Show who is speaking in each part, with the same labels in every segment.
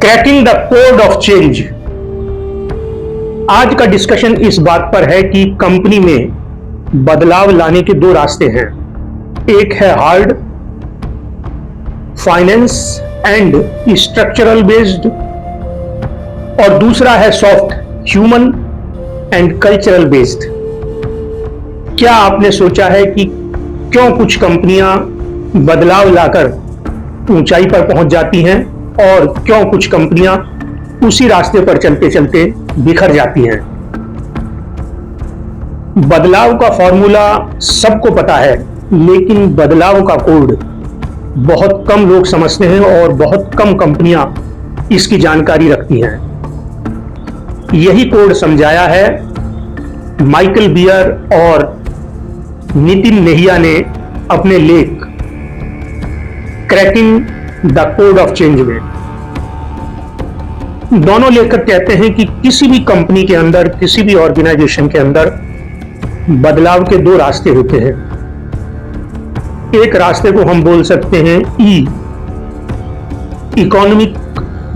Speaker 1: Cracking the code of change. आज का discussion इस बात पर है कि कंपनी में बदलाव लाने के दो रास्ते हैं। एक है hard finance and structural based और दूसरा है soft human and cultural based. क्या आपने सोचा है कि क्यों कुछ कंपनियां बदलाव लाकर ऊंचाई पर पहुंच जाती हैं और क्यों कुछ कंपनियां उसी रास्ते पर चलते चलते बिखर जाती हैं? बदलाव का फॉर्मूला सबको पता है, लेकिन बदलाव का कोड बहुत कम लोग समझते हैं और बहुत कम कंपनियां इसकी जानकारी रखती हैं। यही कोड समझाया है माइकल बियर और नितिन नेहिया ने अपने लेख cracking the code of change में। दोनों लेखक कहते हैं कि किसी भी कंपनी के अंदर, किसी भी ऑर्गेनाइजेशन के अंदर बदलाव के दो रास्ते होते हैं। एक रास्ते को हम बोल सकते हैं ई, इकोनॉमिक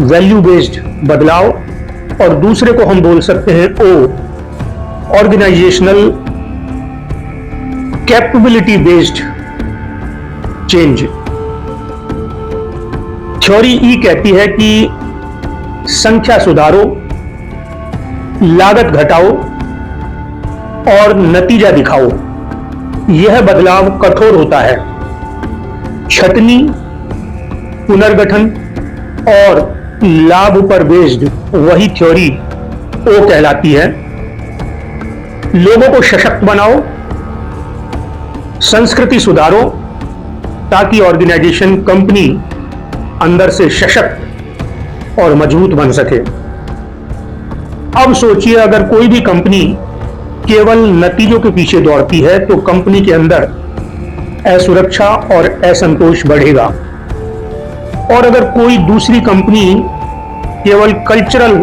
Speaker 1: वैल्यू बेस्ड बदलाव, और दूसरे को हम बोल सकते हैं O, organisational capability based change. Theory E कहती है कि संख्या सुधारो, लागत घटाओ और नतीजा दिखाओ। यह बदलाव कठोर होता है। छटनी, पुनर्गठन और लाभ पर बेस्ड वही थ्योरी ओ कहलाती है। लोगों को सशक्त बनाओ, संस्कृति सुधारो ताकि ऑर्गेनाइजेशन, कंपनी अंदर से सशक्त और मजबूत बन सके। अब सोचिए, अगर कोई भी कंपनी केवल नतीजों के पीछे दौड़ती है तो कंपनी के अंदर असुरक्षा और असंतोष बढ़ेगा। और अगर कोई दूसरी कंपनी केवल कल्चरल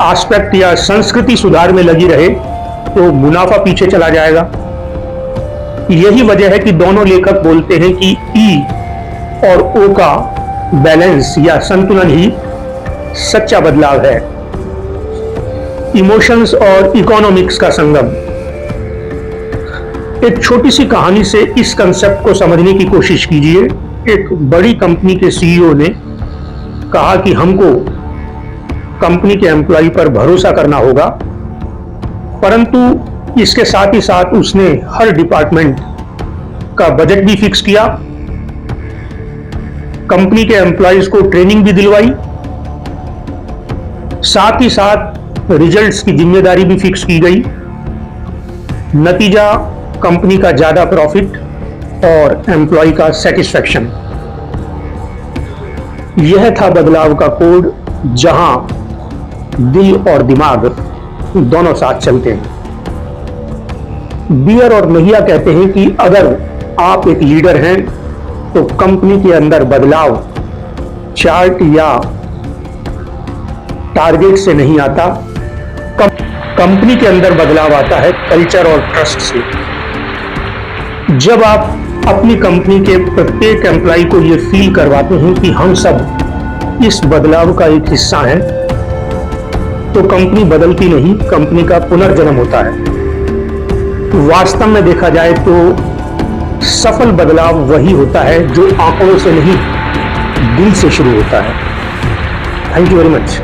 Speaker 1: एस्पेक्ट या संस्कृति सुधार में लगी रहे तो मुनाफा पीछे चला जाएगा। यही वजह है कि दोनों लेखक बोलते हैं कि ई और ओ का बैलेंस या संतुलन ही सच्चा बदलाव है। इमोशंस और इकोनॉमिक्स का संगम। एक छोटी सी कहानी से इस कंसेप्ट को समझने की कोशिश कीजिए। एक बड़ी कंपनी के सीईओ ने कहा कि हमको कंपनी के एम्प्लॉय पर भरोसा करना होगा, परंतु इसके साथ ही साथ उसने हर डिपार्टमेंट का बजट भी फिक्स किया, कंपनी के एम्प्लॉयज को ट्रेनिंग भी दिलवाई, साथ ही साथ रिजल्ट्स की जिम्मेदारी भी फिक्स की गई। नतीजा कंपनी का ज्यादा प्रॉफिट और एम्प्लॉय का सेटिस्फैक्शन। यह था बदलाव का कोड, जहां दिल और दिमाग दोनों साथ चलते हैं। बियर और नहिया कहते हैं कि अगर आप एक लीडर हैं तो कंपनी के अंदर बदलाव चार्ट या टारगेट से नहीं आता, कंपनी के अंदर बदलाव आता है कल्चर और ट्रस्ट से। जब आप अपनी कंपनी के प्रत्येक एम्प्लॉय को ये फील करवाते हैं कि हम सब इस बदलाव का एक हिस्सा हैं, तो कंपनी बदलती नहीं, कंपनी का पुनर्जन्म होता है। वास्तव में देखा जाए तो सफल बदलाव वही होता है जो आंकड़ों से नहीं, दिल से शुरू होता है। Thank you very much.